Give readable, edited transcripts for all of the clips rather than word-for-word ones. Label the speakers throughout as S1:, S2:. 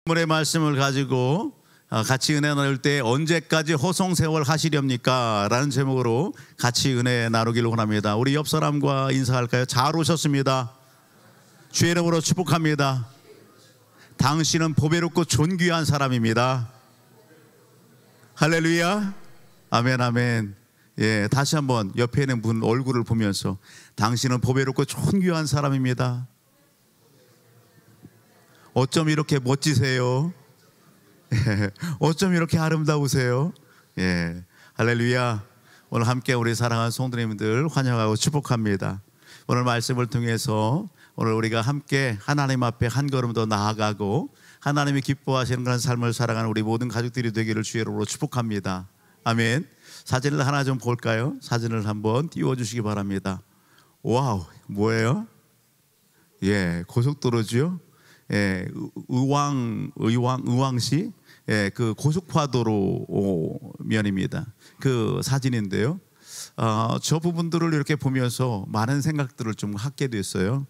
S1: 오늘의 말씀을 가지고 같이 은혜 나눌 때 언제까지 호송세월 하시렵니까? 라는 제목으로 같이 은혜 나누기를 원합니다. 우리 옆 사람과 인사할까요? 잘 오셨습니다. 주의 이름으로 축복합니다. 당신은 보배롭고 존귀한 사람입니다. 할렐루야. 아멘 아멘. 예, 다시 한번 옆에 있는 분 얼굴을 보면서 당신은 보배롭고 존귀한 사람입니다. 어쩜 이렇게 멋지세요? 예, 어쩜 이렇게 아름다우세요? 예, 할렐루야. 오늘 함께 우리 사랑하는 성도님들 환영하고 축복합니다. 오늘 말씀을 통해서 오늘 우리가 함께 하나님 앞에 한 걸음 더 나아가고 하나님이 기뻐하시는 그런 삶을 살아가는 우리 모든 가족들이 되기를 주의 이름으로 축복합니다. 아멘. 사진을 하나 좀 볼까요? 사진을 한번 띄워주시기 바랍니다. 와우, 뭐예요? 예, 고속도로죠. 예, 의왕시 예, 그 고속화도로 면입니다. 그 사진인데요. 저 부분들을 이렇게 보면서 많은 생각들을 좀 하게 됐어요.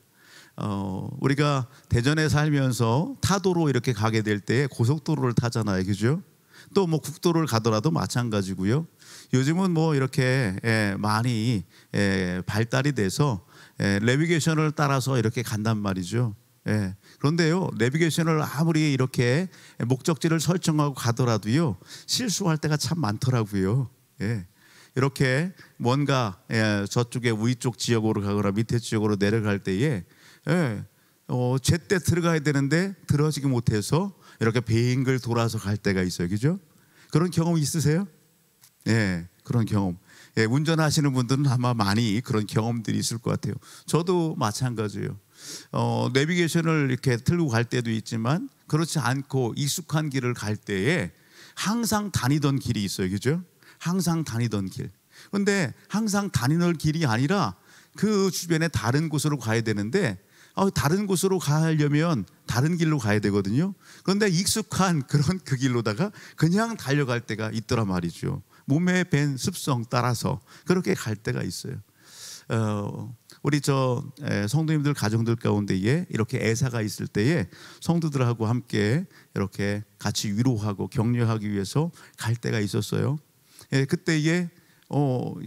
S1: 우리가 대전에 살면서 타도로 이렇게 가게 될 때 고속도로를 타잖아요, 그죠? 또 뭐 국도를 가더라도 마찬가지고요. 요즘은 뭐 이렇게 많이 발달이 돼서 내비게이션을 따라서 이렇게 간단 말이죠. 그런데요, 내비게이션을 아무리 이렇게 목적지를 설정하고 가더라도요, 실수할 때가 참 많더라고요. 이렇게 뭔가 저쪽에 위쪽 지역으로 가거나 밑에 지역으로 내려갈 때에 제때 들어가야 되는데 들어지기 못해서 이렇게 뱅글 돌아서 갈 때가 있어요, 그죠? 그런 경험 있으세요? 그런 경험. 운전하시는 분들은 아마 많이 그런 경험들이 있을 것 같아요. 저도 마찬가지예요. 내비게이션을 이렇게 들고 갈 때도 있지만 그렇지 않고 익숙한 길을 갈 때에 항상 다니던 길이 있어요, 그죠? 항상 다니던 길. 근데 항상 다니는 길이 아니라 그 주변에 다른 곳으로 가야 되는데 다른 곳으로 가려면 다른 길로 가야 되거든요. 그런데 익숙한 그런 그 길로다가 그냥 달려갈 때가 있더란 말이죠. 몸에 밴 습성 따라서 그렇게 갈 때가 있어요. 우리 성도님들 가정들 가운데에 이렇게 애사가 있을 때에 성도들하고 함께 이렇게 같이 위로하고 격려하기 위해서 갈 때가 있었어요. 그때에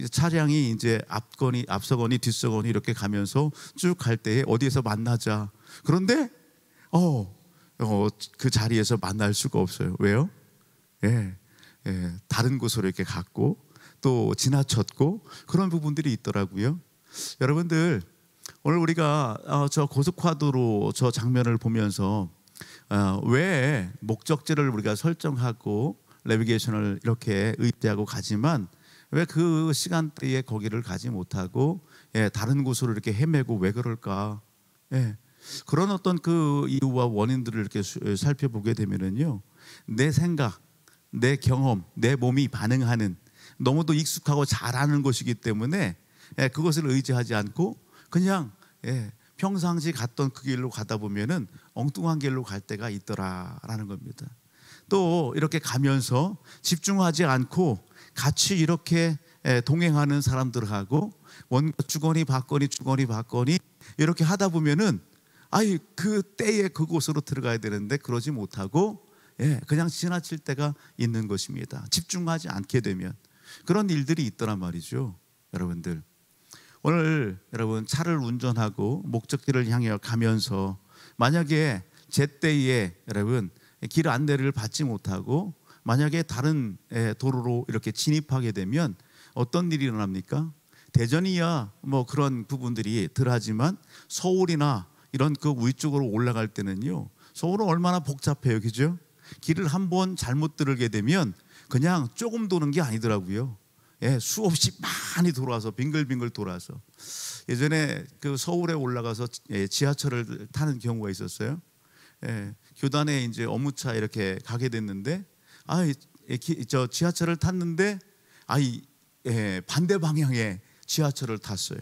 S1: 차량이 이제 앞서거니 뒤서거니 이렇게 가면서 쭉 갈 때에 어디에서 만나자. 그런데 그 자리에서 만날 수가 없어요. 왜요? 다른 곳으로 이렇게 갔고 또 지나쳤고 그런 부분들이 있더라고요. 여러분들, 오늘 우리가 저 고속화도로 저 장면을 보면서 왜 목적지를 우리가 설정하고 내비게이션을 이렇게 의지하고 가지만 왜 그 시간대에 거기를 가지 못하고 다른 곳으로 이렇게 헤매고 왜 그럴까? 그런 어떤 그 이유와 원인들을 이렇게 살펴보게 되면은요, 내 생각, 내 경험, 내 몸이 반응하는 너무도 익숙하고 잘 아는 것이기 때문에 그것을 의지하지 않고 그냥 평상시 갔던 그 길로 가다 보면은 엉뚱한 길로 갈 때가 있더라라는 겁니다. 또 이렇게 가면서 집중하지 않고 같이 이렇게 동행하는 사람들하고 뭔가 주거니 받거니 이렇게 하다 보면은 그 때에 그곳으로 들어가야 되는데 그러지 못하고 그냥 지나칠 때가 있는 것입니다. 집중하지 않게 되면 그런 일들이 있더란 말이죠. 여러분들, 오늘 여러분 차를 운전하고 목적지를 향해 가면서 만약에 제때에 여러분 길 안내를 받지 못하고 만약에 다른 도로로 이렇게 진입하게 되면 어떤 일이 일어납니까? 대전이야 뭐 그런 부분들이 덜하지만 서울이나 이런 그 위쪽으로 올라갈 때는요, 서울은 얼마나 복잡해요, 그죠? 길을 한번 잘못 들게 되면 그냥 조금 도는 게 아니더라고요. 수없이 많이 돌아서 빙글빙글 돌아서 예전에 그 서울에 올라가서 지하철을 타는 경우가 있었어요. 교단에 이제 업무차 이렇게 가게 됐는데 저 지하철을 탔는데 반대 방향에 지하철을 탔어요.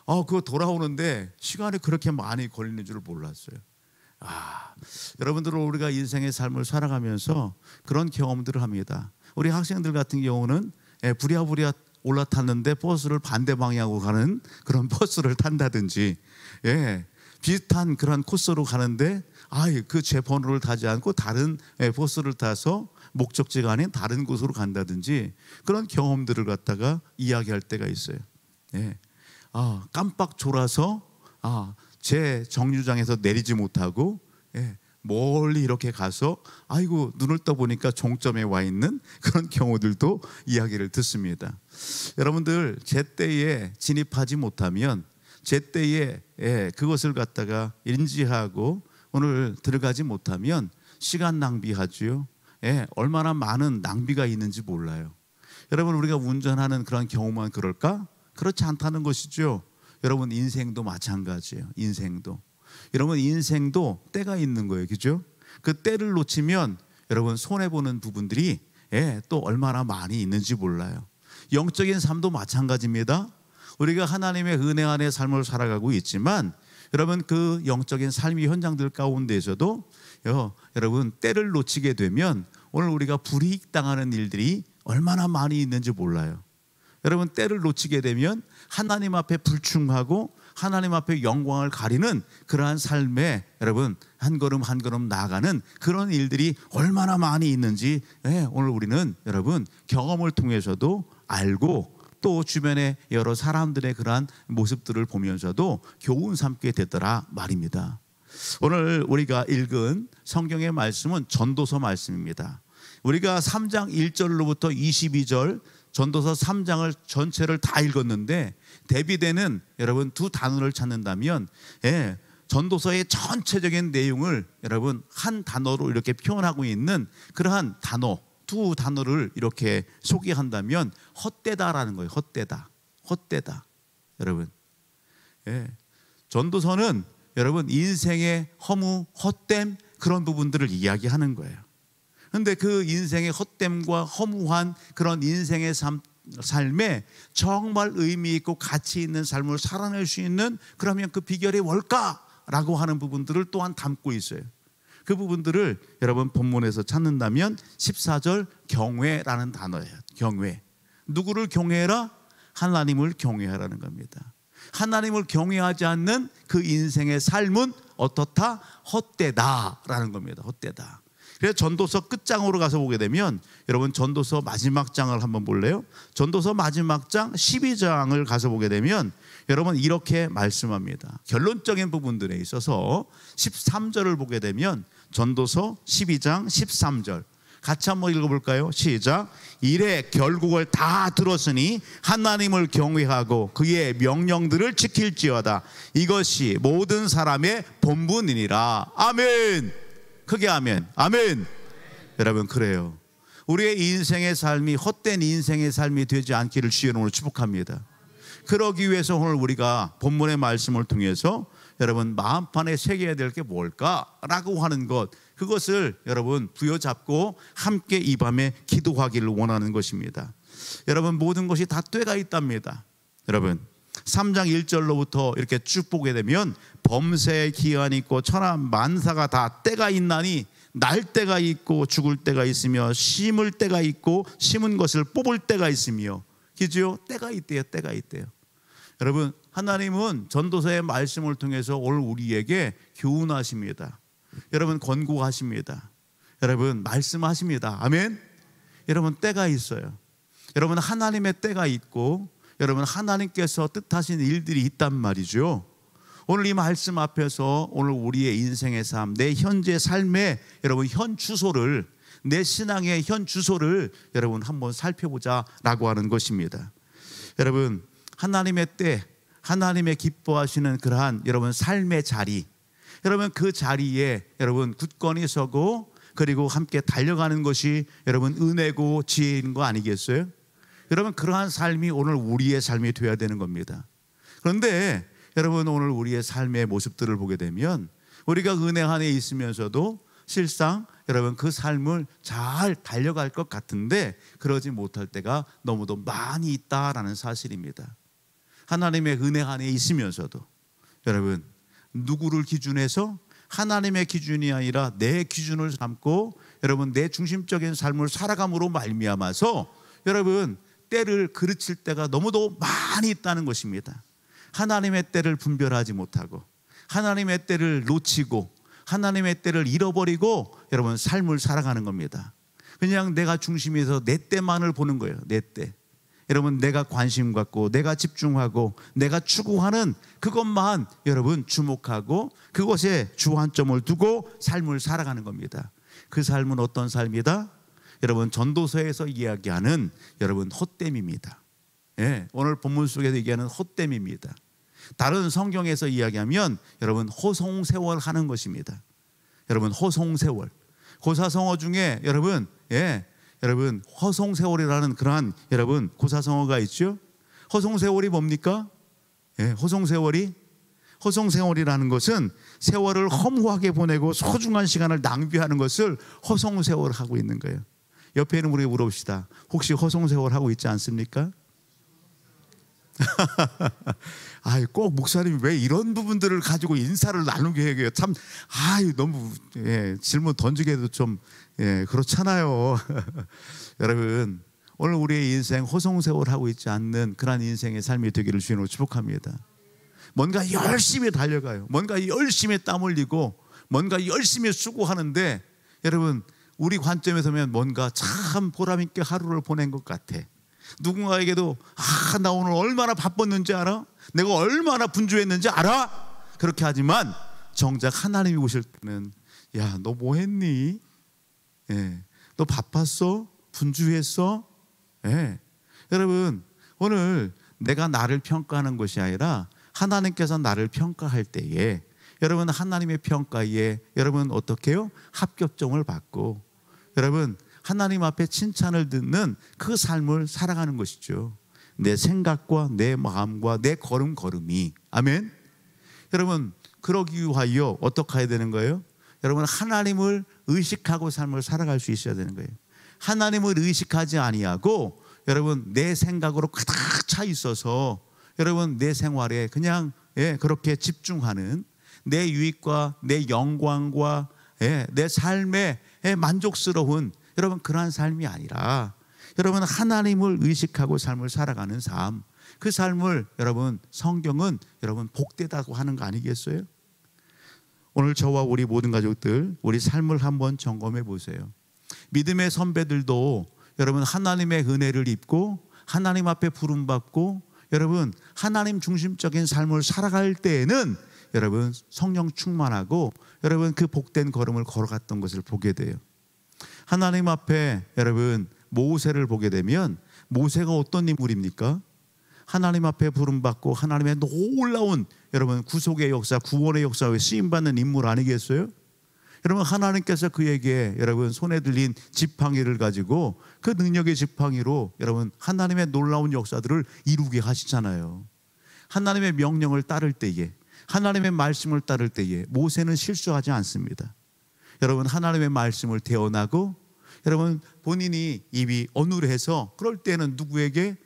S1: 그거 돌아오는데 시간이 그렇게 많이 걸리는 줄 몰랐어요. 여러분들은 우리가 인생의 삶을 살아가면서 그런 경험들을 합니다. 우리 학생들 같은 경우는 부랴부랴 올라탔는데 버스를 반대 방향으로 가는 그런 버스를 탄다든지 비슷한 그런 코스로 가는데 그 제 번호를 타지 않고 다른 버스를 타서 목적지가 아닌 다른 곳으로 간다든지 그런 경험들을 갖다가 이야기할 때가 있어요. 예. 깜빡 졸아서 제 정류장에서 내리지 못하고 멀리 이렇게 가서 아이고 눈을 떠보니까 종점에 와 있는 그런 경우들도 이야기를 듣습니다. 여러분들 제때에 진입하지 못하면 제때에 그것을 갖다가 인지하고 오늘 들어가지 못하면 시간 낭비하지요. 얼마나 많은 낭비가 있는지 몰라요. 여러분 우리가 운전하는 그런 경우만 그럴까? 그렇지 않다는 것이죠. 여러분 인생도 마찬가지예요. 인생도. 여러분 인생도 때가 있는 거예요. 그죠? 그 때를 놓치면 여러분 손해보는 부분들이 또 얼마나 많이 있는지 몰라요. 영적인 삶도 마찬가지입니다. 우리가 하나님의 은혜 안에 삶을 살아가고 있지만 여러분 그 영적인 삶의 현장들 가운데에서도 여러분 때를 놓치게 되면 오늘 우리가 불이익 당하는 일들이 얼마나 많이 있는지 몰라요. 여러분 때를 놓치게 되면 하나님 앞에 불충하고 하나님 앞에 영광을 가리는 그러한 삶에 여러분 한 걸음 한 걸음 나아가는 그런 일들이 얼마나 많이 있는지 오늘 우리는 여러분 경험을 통해서도 알고 또 주변의 여러 사람들의 그러한 모습들을 보면서도 교훈 삼게 되더라 말입니다. 오늘 우리가 읽은 성경의 말씀은 전도서 말씀입니다. 우리가 3장 1절로부터 22절 전도서 3장을 전체를 다 읽었는데 대비되는 여러분 두 단어를 찾는다면 전도서의 전체적인 내용을 여러분 한 단어로 이렇게 표현하고 있는 그러한 단어 두 단어를 이렇게 소개한다면 헛되다라는 거예요. 헛되다. 여러분 전도서는 여러분 인생의 허무 헛됨 그런 부분들을 이야기하는 거예요. 그런데 그 인생의 헛됨과 허무한 그런 인생의 삶에 정말 의미 있고 가치 있는 삶을 살아낼 수 있는 그러면 그 비결이 뭘까라고 하는 부분들을 또한 담고 있어요. 그 부분들을 여러분 본문에서 찾는다면 14절 경외라는 단어예요. 경외. 누구를 경외해라? 하나님을 경외하라는 겁니다. 하나님을 경외하지 않는 그 인생의 삶은 어떻다? 헛되다라는 겁니다. 헛되다. 그래서 전도서 끝장으로 가서 보게 되면 여러분 전도서 마지막 장을 한번 볼래요? 전도서 마지막 장 12장을 가서 보게 되면 여러분 이렇게 말씀합니다. 결론적인 부분들에 있어서 13절을 보게 되면 전도서 12장 13절 같이 한번 읽어볼까요? 시작. 이래 결국을 다 들었으니 하나님을 경외하고 그의 명령들을 지킬지어다. 이것이 모든 사람의 본분이니라. 아멘. 크게 아멘. 아멘. 여러분 그래요. 우리의 인생의 삶이 헛된 인생의 삶이 되지 않기를 주의 이름으로 축복합니다. 그러기 위해서 오늘 우리가 본문의 말씀을 통해서 여러분 마음판에 새겨야 될 게 뭘까라고 하는 것 그것을 여러분 부여잡고 함께 이 밤에 기도하기를 원하는 것입니다. 여러분 모든 것이 다 때가 있답니다. 여러분 3장 1절로부터 이렇게 쭉 보게 되면 범세의 기한이 있고 천하 만사가 다 때가 있나니 날 때가 있고 죽을 때가 있으며 심을 때가 있고 심은 것을 뽑을 때가 있으며 그죠? 때가 있대요. 때가 있대요. 여러분 하나님은 전도서의 말씀을 통해서 오늘 우리에게 교훈하십니다. 여러분 권고하십니다. 여러분 말씀하십니다. 아멘. 여러분 때가 있어요. 여러분 하나님의 때가 있고 여러분 하나님께서 뜻하신 일들이 있단 말이죠. 오늘 이 말씀 앞에서 오늘 우리의 인생의 삶, 내 현재 삶의 여러분 현 주소를 내 신앙의 현 주소를 여러분 한번 살펴보자라고 하는 것입니다. 여러분 하나님의 때, 하나님의 기뻐하시는 그러한 여러분 삶의 자리, 여러분 그 자리에 여러분 굳건히 서고 그리고 함께 달려가는 것이 여러분 은혜고 지혜인 거 아니겠어요? 여러분 그러한 삶이 오늘 우리의 삶이 되어야 되는 겁니다. 그런데 여러분 오늘 우리의 삶의 모습들을 보게 되면 우리가 은혜 안에 있으면서도 실상 여러분 그 삶을 잘 달려갈 것 같은데 그러지 못할 때가 너무도 많이 있다라는 사실입니다. 하나님의 은혜 안에 있으면서도 여러분 누구를 기준해서 하나님의 기준이 아니라 내 기준을 삼고 여러분 내 중심적인 삶을 살아감으로 말미암아서 여러분 때를 그르칠 때가 너무도 많이 있다는 것입니다. 하나님의 때를 분별하지 못하고 하나님의 때를 놓치고 하나님의 때를 잃어버리고 여러분 삶을 살아가는 겁니다. 그냥 내가 중심에서 내 때만을 보는 거예요. 내 때. 여러분 내가 관심 갖고 내가 집중하고 내가 추구하는 그것만 여러분 주목하고 그것에 주안점을 두고 삶을 살아가는 겁니다. 그 삶은 어떤 삶이다? 여러분 전도서에서 이야기하는 여러분 헛됨입니다. 예, 오늘 본문 속에서 얘기하는 헛됨입니다. 다른 성경에서 이야기하면 여러분 호송세월 하는 것입니다. 여러분 호송세월. 고사성어 중에 여러분 여러분 허송세월이라는 그러한 여러분 고사성어가 있죠. 허송세월이 뭡니까? 허송세월이라는 것은 세월을 허무하게 보내고 소중한 시간을 낭비하는 것을 허송세월 하고 있는 거예요. 옆에 있는 우리 물어봅시다. 혹시 허송세월 하고 있지 않습니까? 꼭 목사님이 왜 이런 부분들을 가지고 인사를 나누게 해요? 참, 너무 질문 던지기에도 좀 그렇잖아요. 여러분, 오늘 우리의 인생 허송세월 하고 있지 않는 그런 인생의 삶이 되기를 주님으로 축복합니다. 뭔가 열심히 달려가요. 뭔가 열심히 땀 흘리고 뭔가 열심히 수고하는데 여러분 우리 관점에서 보면 뭔가 참 보람있게 하루를 보낸 것 같아. 누군가에게도 나 오늘 얼마나 바빴는지 알아? 내가 얼마나 분주했는지 알아? 그렇게 하지만 정작 하나님이 오실 때는 야, 너 뭐 했니? 너 바빴어? 분주했어? 여러분 오늘 내가 나를 평가하는 것이 아니라 하나님께서 나를 평가할 때에 여러분 하나님의 평가에 여러분 어떻게 해요? 합격점을 받고 여러분 하나님 앞에 칭찬을 듣는 그 삶을 살아가는 것이죠. 내 생각과 내 마음과 내 걸음걸음이 아멘. 여러분 그러기 위하여 어떻게 해야 되는 거예요? 여러분 하나님을 의식하고 삶을 살아갈 수 있어야 되는 거예요. 하나님을 의식하지 아니하고 여러분 내 생각으로 가득 차 있어서 여러분 내 생활에 그냥 그렇게 집중하는 내 유익과 내 영광과 내 삶에 만족스러운 여러분 그러한 삶이 아니라 여러분 하나님을 의식하고 삶을 살아가는 삶, 그 삶을 여러분 성경은 여러분 복되다고 하는 거 아니겠어요? 오늘 저와 우리 모든 가족들 우리 삶을 한번 점검해 보세요. 믿음의 선배들도 여러분 하나님의 은혜를 입고 하나님 앞에 부름받고 여러분 하나님 중심적인 삶을 살아갈 때에는 여러분 성령 충만하고 여러분 그 복된 걸음을 걸어갔던 것을 보게 돼요. 하나님 앞에 여러분 모세를 보게 되면 모세가 어떤 인물입니까? 하나님 앞에 부름받고 하나님의 놀라운 여러분 구속의 역사, 구원의 역사에 쓰임받는 인물 아니겠어요? 여러분 하나님께서 그에게 여러분 손에 들린 지팡이를 가지고 그 능력의 지팡이로 여러분 하나님의 놀라운 역사들을 이루게 하시잖아요. 하나님의 명령을 따를 때에 하나님의 말씀을 따를 때에 모세는 실수하지 않습니다. 여러분 하나님의 말씀을 대언하고 여러분 본인이 입이 어눌해서 그럴 때는 누구에게?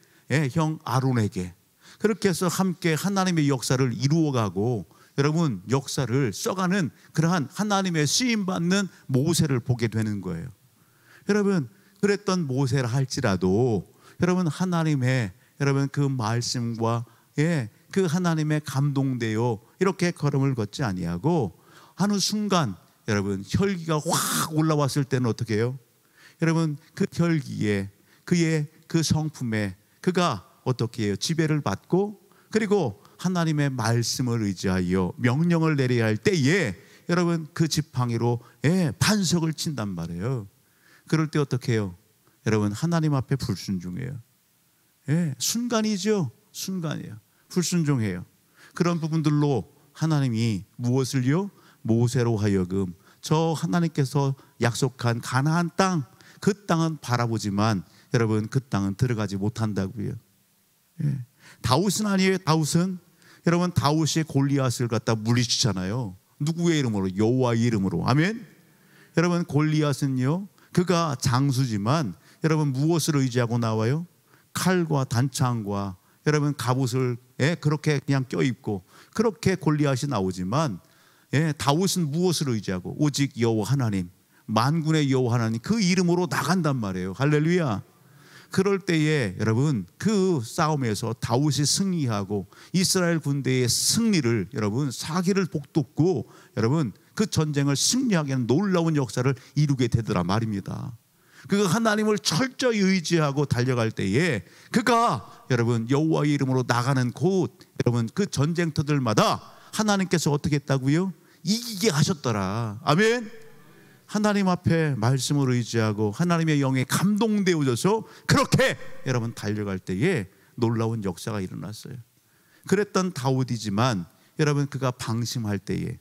S1: 형 아론에게 그렇게 해서 함께 하나님의 역사를 이루어가고 여러분 역사를 써가는 그러한 하나님의 쓰임받는 모세를 보게 되는 거예요. 여러분 그랬던 모세라 할지라도 여러분 하나님의 여러분 그 말씀과 그 하나님의 감동되어 이렇게 걸음을 걷지 아니하고 하는 순간 여러분 혈기가 확 올라왔을 때는 어떻게 해요? 여러분 그 혈기에 그의 그 성품에 그가 어떻게 해요? 지배를 받고 그리고 하나님의 말씀을 의지하여 명령을 내려야 할 때에 여러분 그 지팡이로 반석을 친단 말이에요. 그럴 때 어떻게 해요? 여러분 하나님 앞에 불순종해요. 순간이죠. 순간이에요. 불순종해요. 그런 부분들로 하나님이 무엇을요? 모세로 하여금 저 하나님께서 약속한 가나안 땅, 그 땅은 바라보지만 여러분 그 땅은 들어가지 못한다고요. 다윗은 아니에요. 다윗은 여러분 다윗이 골리앗을 갖다 물리치잖아요. 누구의 이름으로? 여호와의 이름으로. 아멘. 여러분 골리앗은요 그가 장수지만 여러분 무엇을 의지하고 나와요? 칼과 단창과 여러분 갑옷을 그렇게 그냥 껴입고 그렇게 골리앗이 나오지만 다윗은 무엇을 의지하고? 오직 여호와 하나님, 만군의 여호와 하나님 그 이름으로 나간단 말이에요. 할렐루야. 그럴 때에 여러분 그 싸움에서 다윗이 승리하고 이스라엘 군대의 승리를 여러분 사기를 복돋고 여러분 그 전쟁을 승리하게 하는 놀라운 역사를 이루게 되더라 말입니다. 그가 하나님을 철저히 의지하고 달려갈 때에 그가 여러분 여호와의 이름으로 나가는 곳 여러분 그 전쟁터들마다 하나님께서 어떻게 했다고요? 이기게 하셨더라. 아멘. 하나님 앞에 말씀을 의지하고 하나님의 영에 감동되어져서 그렇게 여러분 달려갈 때에 놀라운 역사가 일어났어요. 그랬던 다윗이지만 여러분 그가 방심할 때에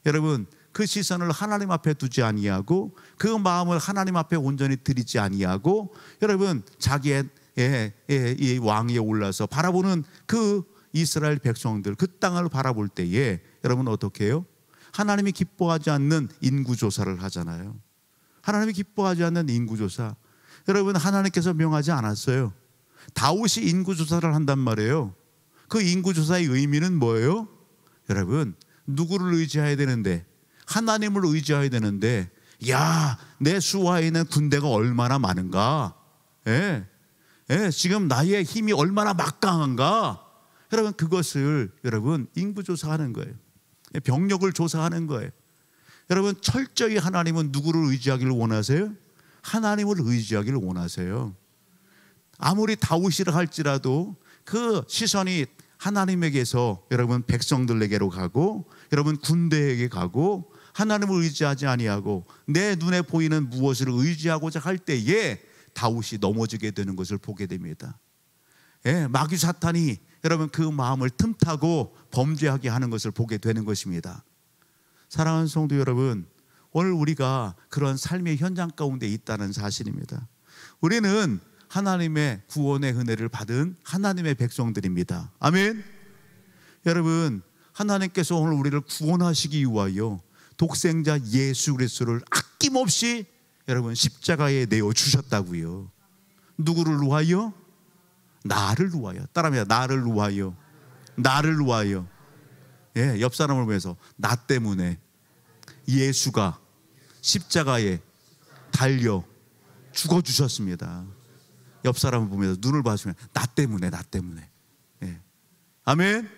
S1: 여러분 그 시선을 하나님 앞에 두지 아니하고 그 마음을 하나님 앞에 온전히 드리지 아니하고 여러분 자기의 이 왕위에 올라서 바라보는 그 이스라엘 백성들 그 땅을 바라볼 때에 여러분 어떻게 해요? 하나님이 기뻐하지 않는 인구조사를 하잖아요. 하나님이 기뻐하지 않는 인구조사. 여러분 하나님께서 명하지 않았어요. 다윗이 인구조사를 한단 말이에요. 그 인구조사의 의미는 뭐예요? 여러분 누구를 의지해야 되는데 하나님을 의지해야 되는데 야, 내 수하에 있는 군대가 얼마나 많은가? 지금 나의 힘이 얼마나 막강한가? 여러분 그것을 여러분 인구조사하는 거예요. 병력을 조사하는 거예요. 여러분 철저히 하나님은 누구를 의지하기를 원하세요? 하나님을 의지하기를 원하세요. 아무리 다윗이라 할지라도 그 시선이 하나님에게서 여러분 백성들에게로 가고 여러분 군대에게 가고 하나님을 의지하지 아니하고 내 눈에 보이는 무엇을 의지하고자 할 때에 다윗이 넘어지게 되는 것을 보게 됩니다. 마귀 사탄이 여러분 그 마음을 틈타고 범죄하게 하는 것을 보게 되는 것입니다. 사랑하는 성도 여러분, 오늘 우리가 그런 삶의 현장 가운데 있다는 사실입니다. 우리는 하나님의 구원의 은혜를 받은 하나님의 백성들입니다. 아멘. 여러분 하나님께서 오늘 우리를 구원하시기 위하여 독생자 예수 그리스도를 아낌없이 여러분 십자가에 내어 주셨다고요. 누구를 위하여? 나를 위하여. 따라합니다. 나를 위하여. 나를 위하여. 옆 사람을 보면서 나 때문에 예수가 십자가에 달려 죽어 주셨습니다. 옆 사람을 보면서 눈을 봐주면 나 때문에 나 때문에. 아멘.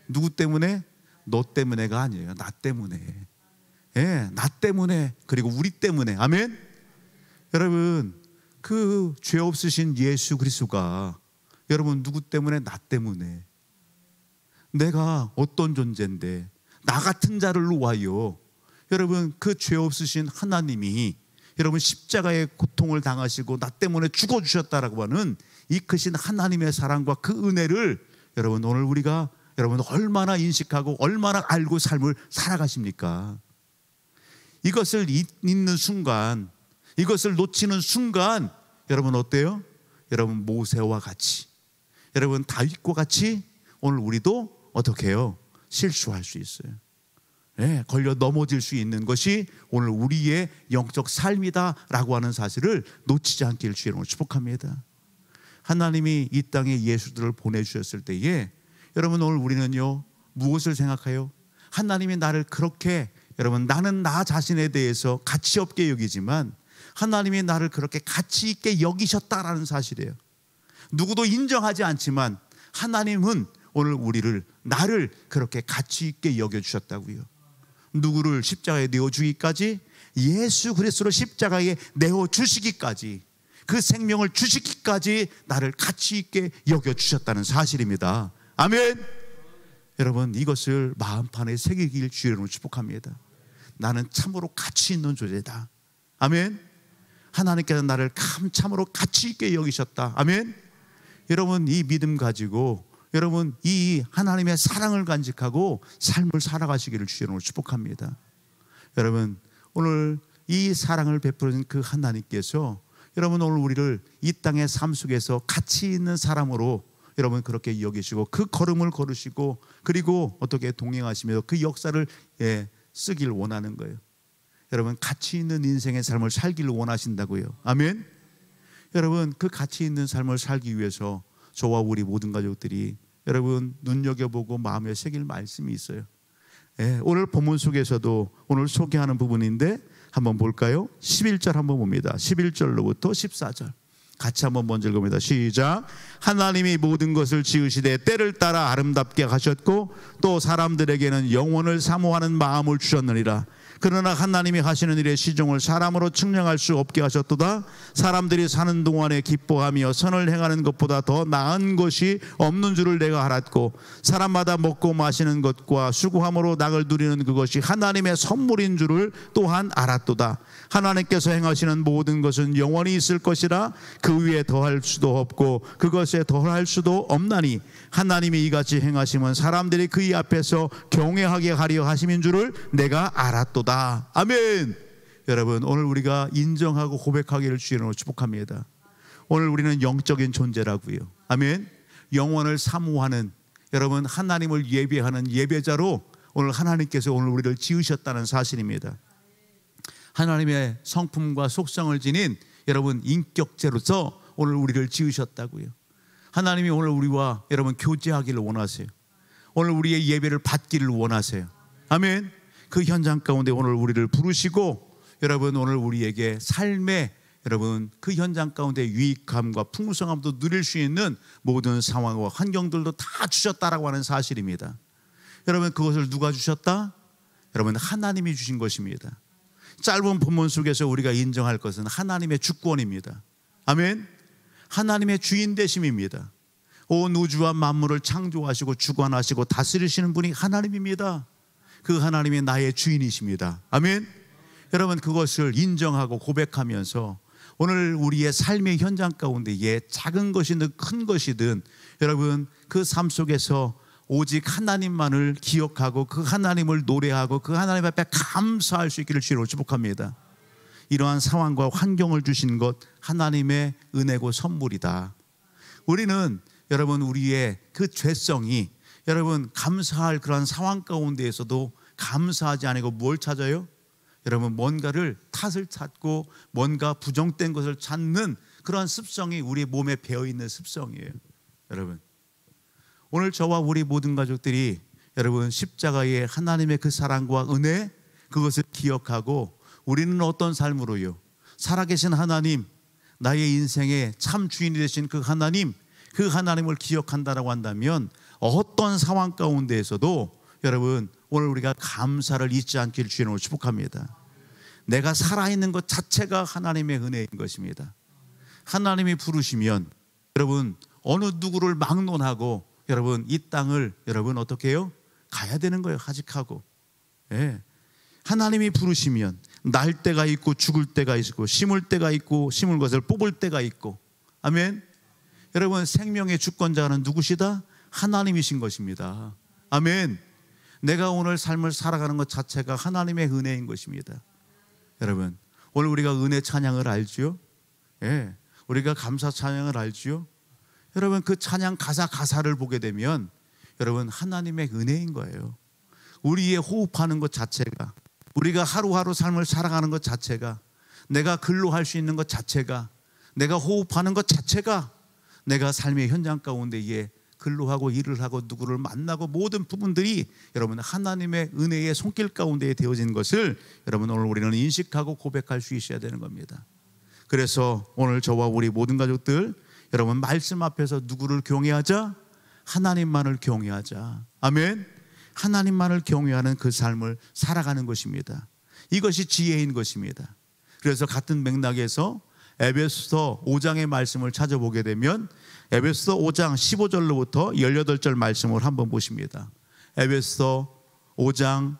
S1: 누구 때문에? 너 때문에가 아니에요. 나 때문에. 나 때문에 그리고 우리 때문에. 아멘. 여러분 그 죄 없으신 예수 그리스도가 여러분 누구 때문에? 나 때문에. 내가 어떤 존재인데 나 같은 자를 위하여 여러분 그 죄 없으신 하나님이 여러분 십자가의 고통을 당하시고 나 때문에 죽어주셨다라고 하는 이 크신 하나님의 사랑과 그 은혜를 여러분 오늘 우리가 여러분 얼마나 인식하고 얼마나 알고 삶을 살아가십니까? 이것을 잊는 순간, 이것을 놓치는 순간 여러분 어때요? 여러분 모세와 같이, 여러분 다윗과 같이 오늘 우리도 어떻게 해요? 실수할 수 있어요. 걸려 넘어질 수 있는 것이 오늘 우리의 영적 삶이다라고 하는 사실을 놓치지 않기를 주의 이름으로 축복합니다. 하나님이 이 땅에 예수들을 보내주셨을 때에 여러분 오늘 우리는요 무엇을 생각해요? 하나님이 나를 그렇게 여러분 나는 나 자신에 대해서 가치 없게 여기지만 하나님이 나를 그렇게 가치 있게 여기셨다라는 사실이에요. 누구도 인정하지 않지만 하나님은 오늘 우리를 나를 그렇게 가치 있게 여겨주셨다고요. 누구를 십자가에 내어주기까지? 예수 그리스도를 십자가에 내어주시기까지, 그 생명을 주시기까지 나를 가치 있게 여겨주셨다는 사실입니다. 아멘. 여러분 이것을 마음판에 새기길 주의 이름으로 축복합니다. 나는 참으로 가치 있는 존재다. 아멘. 하나님께서 나를 참으로 가치 있게 여기셨다. 아멘. 여러분 이 믿음 가지고 여러분 이 하나님의 사랑을 간직하고 삶을 살아가시기를 주의 이름으로 축복합니다. 여러분 오늘 이 사랑을 베푸는 그 하나님께서 여러분 오늘 우리를 이 땅의 삶 속에서 가치 있는 사람으로 여러분 그렇게 여기시고 그 걸음을 걸으시고 그리고 어떻게 동행하시며 그 역사를 쓰길 원하는 거예요. 여러분 가치 있는 인생의 삶을 살기를 원하신다고요. 아멘. 여러분 그 가치 있는 삶을 살기 위해서 저와 우리 모든 가족들이 여러분 눈여겨보고 마음에 새길 말씀이 있어요. 오늘 본문 속에서도 오늘 소개하는 부분인데 한번 볼까요? 11절 한번 봅니다. 11절로부터 14절. 같이 한번 먼저 읽어봅니다. 시작. 하나님이 모든 것을 지으시되 때를 따라 아름답게 하셨고 또 사람들에게는 영원을 사모하는 마음을 주셨느니라. 그러나 하나님이 하시는 일의 시종을 사람으로 측량할 수 없게 하셨도다. 사람들이 사는 동안에 기뻐하며 선을 행하는 것보다 더 나은 것이 없는 줄을 내가 알았고 사람마다 먹고 마시는 것과 수고함으로 낙을 누리는 그것이 하나님의 선물인 줄을 또한 알았도다. 하나님께서 행하시는 모든 것은 영원히 있을 것이라 그 위에 더할 수도 없고 그것에 더할 수도 없나니 하나님이 이같이 행하심은 사람들이 그의 앞에서 경외하게 하려 하심인 줄을 내가 알았도다. 아멘. 여러분, 오늘 우리가 인정하고 고백하기를 주님으로 축복합니다. 오늘 우리는 영적인 존재라고요. 아멘. 영원을 사모하는, 여러분, 하나님을 예배하는 예배자로 오늘 하나님께서 오늘 우리를 지으셨다는 사실입니다. 하나님의 성품과 속성을 지닌 여러분 인격체로서 오늘 우리를 지으셨다고요. 하나님이 오늘 우리와 여러분 교제하기를 원하세요. 오늘 우리의 예배를 받기를 원하세요. 아멘. 그 현장 가운데 오늘 우리를 부르시고 여러분 오늘 우리에게 삶의 여러분 그 현장 가운데 유익함과 풍성함도 누릴 수 있는 모든 상황과 환경들도 다 주셨다라고 하는 사실입니다. 여러분 그것을 누가 주셨다? 여러분 하나님이 주신 것입니다. 짧은 본문 속에서 우리가 인정할 것은 하나님의 주권입니다. 아멘. 하나님의 주인 되심입니다. 온 우주와 만물을 창조하시고 주관하시고 다스리시는 분이 하나님입니다. 그 하나님이 나의 주인이십니다. 아멘. 여러분 그것을 인정하고 고백하면서 오늘 우리의 삶의 현장 가운데에 작은 것이든 큰 것이든 여러분 그 삶 속에서 오직 하나님만을 기억하고 그 하나님을 노래하고 그 하나님 앞에 감사할 수 있기를 주로 축복합니다. 이러한 상황과 환경을 주신 것 하나님의 은혜고 선물이다. 우리는 여러분 우리의 그 죄성이 여러분 감사할 그러한 상황 가운데에서도 감사하지 않고 뭘 찾아요? 여러분 뭔가를 탓을 찾고 뭔가 부정된 것을 찾는 그러한 습성이 우리 몸에 배어있는 습성이에요. 여러분 오늘 저와 우리 모든 가족들이 여러분 십자가의 하나님의 그 사랑과 은혜 그것을 기억하고 우리는 어떤 삶으로요? 살아계신 하나님, 나의 인생의 참 주인이 되신 그 하나님, 그 하나님을 기억한다라고 한다면 어떤 상황 가운데에서도 여러분 오늘 우리가 감사를 잊지 않기를 주님으로 축복합니다. 내가 살아있는 것 자체가 하나님의 은혜인 것입니다. 하나님이 부르시면 여러분 어느 누구를 막론하고 여러분 이 땅을 여러분 어떻게 해요? 가야 되는 거예요. 하직하고. 예. 하나님이 부르시면 날 때가 있고 죽을 때가 있고 심을 때가 있고 심을 것을 뽑을 때가 있고. 아멘. 여러분 생명의 주권자는 누구시다? 하나님이신 것입니다. 아멘. 내가 오늘 삶을 살아가는 것 자체가 하나님의 은혜인 것입니다. 여러분 오늘 우리가 은혜 찬양을 알지요? 예. 우리가 감사 찬양을 알지요? 여러분 그 찬양 가사를 보게 되면 여러분 하나님의 은혜인 거예요. 우리의 호흡하는 것 자체가 우리가 하루하루 삶을 살아가는 것 자체가 내가 근로할 수 있는 것 자체가 내가 호흡하는 것 자체가 내가 삶의 현장 가운데에 근로하고 일을 하고 누구를 만나고 모든 부분들이 여러분 하나님의 은혜의 손길 가운데에 되어진 것을 여러분 오늘 우리는 인식하고 고백할 수 있어야 되는 겁니다. 그래서 오늘 저와 우리 모든 가족들 여러분 말씀 앞에서 누구를 경외하자? 하나님만을 경외하자. 아멘. 하나님만을 경외하는 그 삶을 살아가는 것입니다. 이것이 지혜인 것입니다. 그래서 같은 맥락에서 에베소서 5장의 말씀을 찾아보게 되면 에베소서 5장 15절로부터 18절 말씀을 한번 보십니다. 에베소서 5장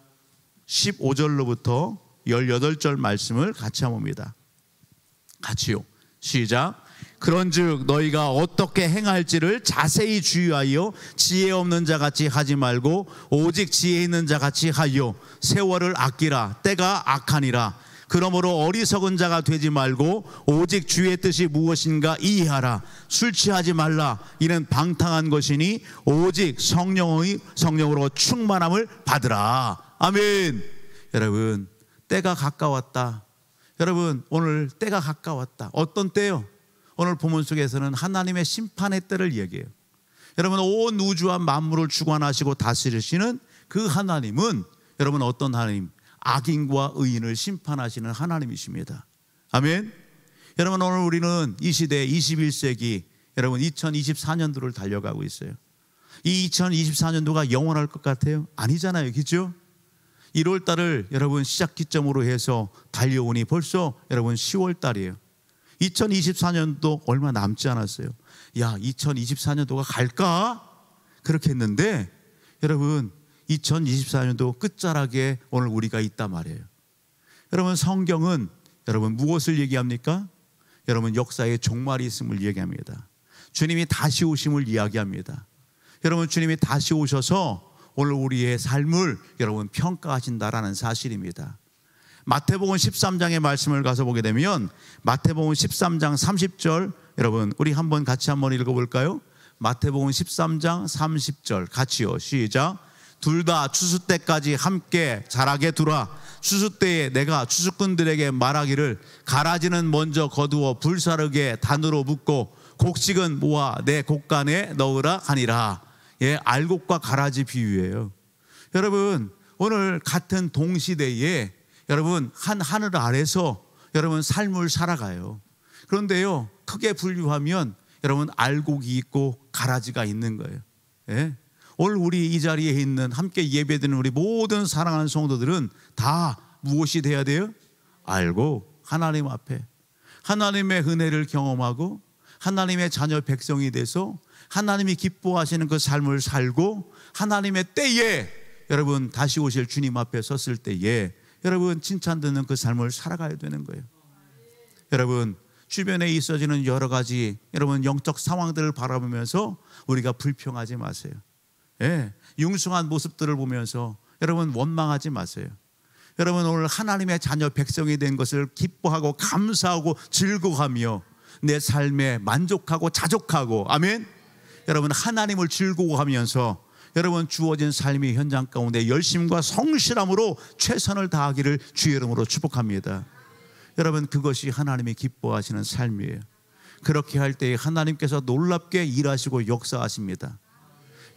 S1: 15절로부터 18절 말씀을 같이 한번 봅니다. 같이요. 시작. 그런즉 너희가 어떻게 행할지를 자세히 주의하여 지혜 없는 자같이 하지 말고 오직 지혜 있는 자같이 하여 세월을 아끼라. 때가 악하니라. 그러므로 어리석은 자가 되지 말고 오직 주의 뜻이 무엇인가 이해하라. 술 취하지 말라. 이는 방탕한 것이니 오직 성령으로 충만함을 받으라. 아멘. 여러분 때가 가까웠다. 여러분 오늘 때가 가까웠다. 어떤 때요? 오늘 본문 속에서는 하나님의 심판의 때를 얘기해요. 여러분 온 우주와 만물을 주관하시고 다스리시는 그 하나님은 여러분 어떤 하나님? 악인과 의인을 심판하시는 하나님이십니다. 아멘. 여러분, 오늘 우리는 이 시대 21세기 여러분 2024년도를 달려가고 있어요. 이 2024년도가 영원할 것 같아요? 아니잖아요, 그렇죠? 1월 달을 여러분 시작 기점으로 해서 달려오니 벌써 여러분 10월 달이에요. 2024년도 얼마 남지 않았어요. 야, 2024년도가 갈까? 그렇게 했는데 여러분 2024년도 끝자락에 오늘 우리가 있단 말이에요. 여러분, 성경은 여러분 무엇을 얘기합니까? 여러분, 역사의 종말이 있음을 얘기합니다. 주님이 다시 오심을 이야기합니다. 여러분, 주님이 다시 오셔서 오늘 우리의 삶을 여러분 평가하신다라는 사실입니다. 마태복음 13장의 말씀을 가서 보게 되면 마태복음 13장 30절 여러분 우리 같이 한번 읽어볼까요? 마태복음 13장 30절 같이요. 시작. 둘 다 추수 때까지 함께 자라게 두라. 추수 때에 내가 추수꾼들에게 말하기를 가라지는 먼저 거두어 불사르게 단으로 묶고 곡식은 모아 내 곡간에 넣으라 하니라. 예, 알곡과 가라지 비유예요. 여러분, 오늘 같은 동시대에 여러분 한 하늘 아래서 여러분 삶을 살아가요. 그런데요, 크게 분류하면 여러분 알곡이 있고 가라지가 있는 거예요. 예? 오늘 우리 이 자리에 있는 함께 예배드리는 우리 모든 사랑하는 성도들은 다 무엇이 돼야 돼요? 알고 하나님 앞에 하나님의 은혜를 경험하고 하나님의 자녀 백성이 돼서 하나님이 기뻐하시는 그 삶을 살고 하나님의 때에 여러분 다시 오실 주님 앞에 섰을 때에 여러분 칭찬 듣는 그 삶을 살아가야 되는 거예요. 여러분, 주변에 있어지는 여러 가지 여러분 영적 상황들을 바라보면서 우리가 불평하지 마세요. 예, 융숭한 모습들을 보면서 여러분 원망하지 마세요. 여러분, 오늘 하나님의 자녀 백성이 된 것을 기뻐하고 감사하고 즐거워하며 내 삶에 만족하고 자족하고, 아멘. 여러분, 하나님을 즐거워하면서 여러분 주어진 삶의 현장 가운데 열심과 성실함으로 최선을 다하기를 주의 이름으로 축복합니다. 여러분, 그것이 하나님이 기뻐하시는 삶이에요. 그렇게 할 때 하나님께서 놀랍게 일하시고 역사하십니다.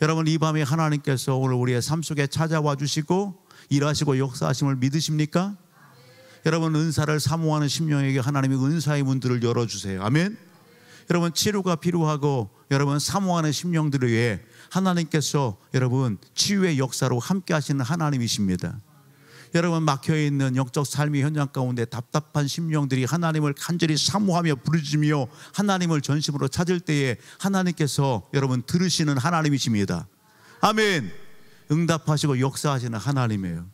S1: 여러분, 이 밤에 하나님께서 오늘 우리의 삶 속에 찾아와 주시고 일하시고 역사하심을 믿으십니까? 여러분, 은사를 사모하는 심령에게 하나님이 은사의 문들을 열어주세요. 아멘. 여러분, 치료가 필요하고 여러분 사모하는 심령들을 위해 하나님께서 여러분 치유의 역사로 함께 하시는 하나님이십니다. 여러분, 막혀있는 영적 삶의 현장 가운데 답답한 심령들이 하나님을 간절히 사모하며 부르짖으며 하나님을 전심으로 찾을 때에 하나님께서 여러분 들으시는 하나님이십니다. 아멘. 응답하시고 역사하시는 하나님이에요.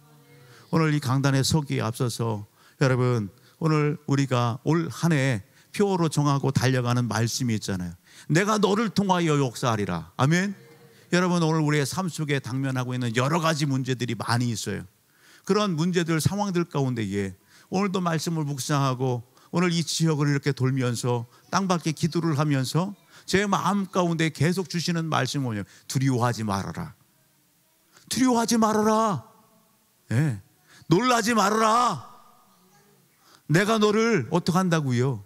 S1: 오늘 이 강단에 서기에 앞서서 여러분, 오늘 우리가 올 한 해 표어로 정하고 달려가는 말씀이 있잖아요. 내가 너를 통하여 역사하리라. 아멘. 여러분, 오늘 우리의 삶 속에 당면하고 있는 여러 가지 문제들이 많이 있어요. 그런 문제들, 상황들 가운데에 오늘도 말씀을 묵상하고 오늘 이 지역을 이렇게 돌면서 땅밖에 기도를 하면서 제 마음 가운데 계속 주시는 말씀이 뭐냐면 두려워하지 말아라. 두려워하지 말아라. 예. 놀라지 말아라. 내가 너를 어떻게 한다고요?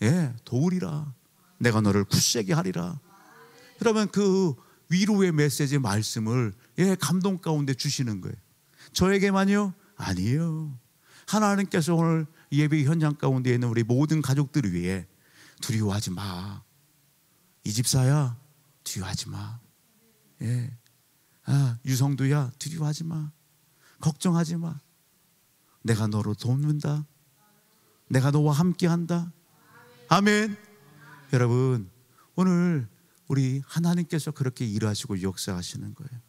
S1: 예, 도우리라. 내가 너를 굳세게 하리라. 여러분, 그 위로의 메시지 말씀을 감동 가운데 주시는 거예요. 저에게만요? 아니에요. 하나님께서 오늘 예배 현장 가운데 있는 우리 모든 가족들을 위해 두려워하지 마. 이 집사야, 두려워하지 마. 예. 유성두야, 두려워하지 마. 걱정하지 마. 내가 너로 돕는다. 내가 너와 함께 한다. 아멘. 여러분, 오늘 우리 하나님께서 그렇게 일하시고 역사하시는 거예요.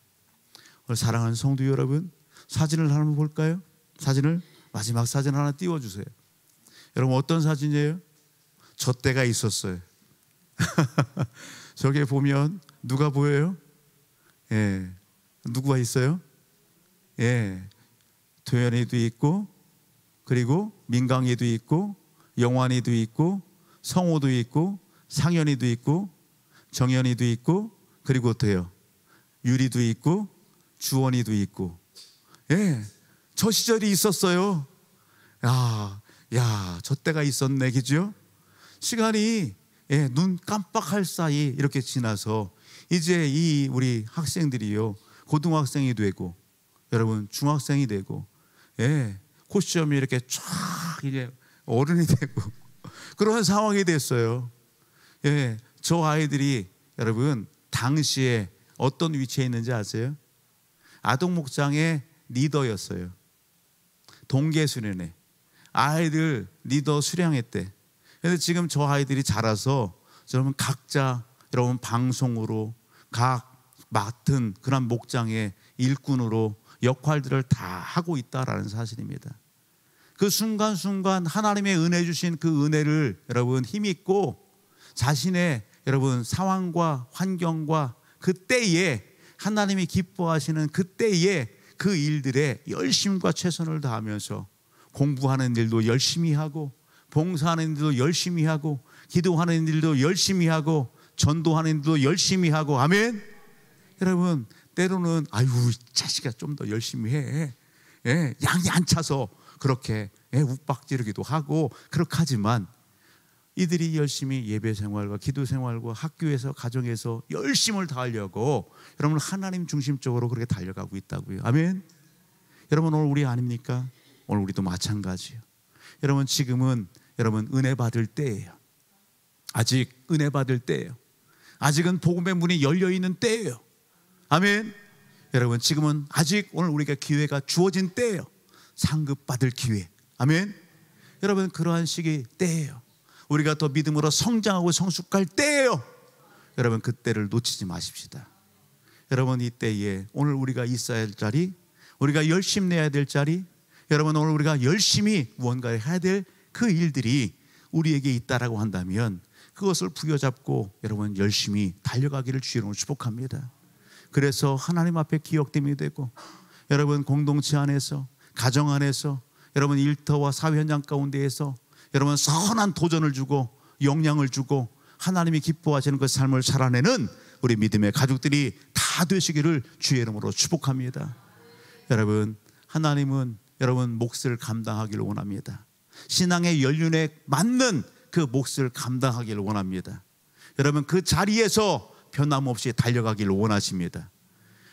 S1: 오늘 사랑하는 성도 여러분, 사진을 한번 볼까요? 사진을, 마지막 사진 하나 띄워주세요. 여러분, 어떤 사진이에요? 저 때가 있었어요. 저기에 보면 누가 보여요? 예, 누구가 있어요? 예, 도연이도 있고, 그리고 민강이도 있고, 영환이도 있고, 성호도 있고, 상현이도 있고, 정현이도 있고, 그리고 또요 유리도 있고, 주원이도 있고. 예, 저 시절이 있었어요. 저 때가 있었네, 그죠? 시간이 눈 깜빡할 사이 이렇게 지나서 이제 이 우리 학생들이요, 고등학생이 되고, 여러분 중학생이 되고, 예, 코시험이 이렇게 쫙 이제 어른이 되고, 그런 상황이 됐어요. 예, 저 아이들이 여러분 당시에 어떤 위치에 있는지 아세요? 아동 목장의 리더였어요. 동계 수련회 아이들 리더 수련회 때. 그래서 지금 저 아이들이 자라서 여러분 각자 여러분 방송으로 각 맡은 그런 목장의 일꾼으로 역할들을 다 하고 있다라는 사실입니다. 그 순간순간 하나님의 은혜 주신 그 은혜를 여러분 힘있고 자신의 여러분 상황과 환경과 그때에 하나님이 기뻐하시는 그때에 그 일들에 열심과 최선을 다하면서 공부하는 일도 열심히 하고 봉사하는 일도 열심히 하고 기도하는 일도 열심히 하고 전도하는 일도 열심히 하고 아멘. 여러분 때로는 아유 자식아 좀 더 열심히 해. 예, 양이 안 차서 그렇게 욱박지르기도 하고 그렇게 하지만 이들이 열심히 예배 생활과 기도 생활과 학교에서 가정에서 열심을 다하려고 여러분 하나님 중심적으로 그렇게 달려가고 있다고요. 아멘. 여러분 오늘 우리 아닙니까? 오늘 우리도 마찬가지예요. 여러분 지금은 여러분 은혜 받을 때예요. 아직 은혜 받을 때예요. 아직은 복음의 문이 열려 있는 때예요. 아멘. 여러분 지금은 아직 오늘 우리가 기회가 주어진 때예요. 상급 받을 기회. 아멘. 여러분 그러한 시기 때예요. 우리가 더 믿음으로 성장하고 성숙할 때예요. 여러분 그 때를 놓치지 마십시다. 여러분 이 때에 오늘 우리가 있어야 할 자리, 우리가 열심히 내야 될 자리, 여러분 오늘 우리가 열심히 무언가를 해야 될 그 일들이 우리에게 있다라고 한다면 그것을 부여잡고 여러분 열심히 달려가기를 주의 이름으로 축복합니다. 그래서 하나님 앞에 기억됨이 되고 여러분 공동체 안에서 가정 안에서 여러분 일터와 사회 현장 가운데에서 여러분 선한 도전을 주고 영향을 주고 하나님이 기뻐하시는 그 삶을 살아내는 우리 믿음의 가족들이 다 되시기를 주의 이름으로 축복합니다. 여러분 하나님은 여러분 몫을 감당하기를 원합니다. 신앙의 연륜에 맞는 그 몫을 감당하기를 원합니다. 여러분 그 자리에서 변함없이 달려가기를 원하십니다.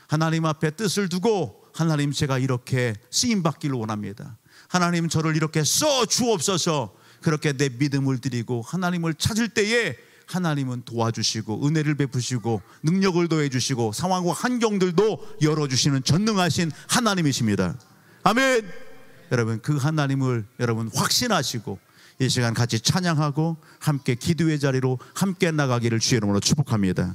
S1: 하나님 앞에 뜻을 두고 하나님 제가 이렇게 쓰임받기를 원합니다. 하나님 저를 이렇게 써 주옵소서. 그렇게 내 믿음을 드리고 하나님을 찾을 때에 하나님은 도와주시고 은혜를 베푸시고 능력을 더해주시고 상황과 환경들도 열어주시는 전능하신 하나님이십니다. 아멘. 여러분 그 하나님을 여러분 확신하시고 이 시간 같이 찬양하고 함께 기도의 자리로 함께 나가기를 주의 이름으로 축복합니다.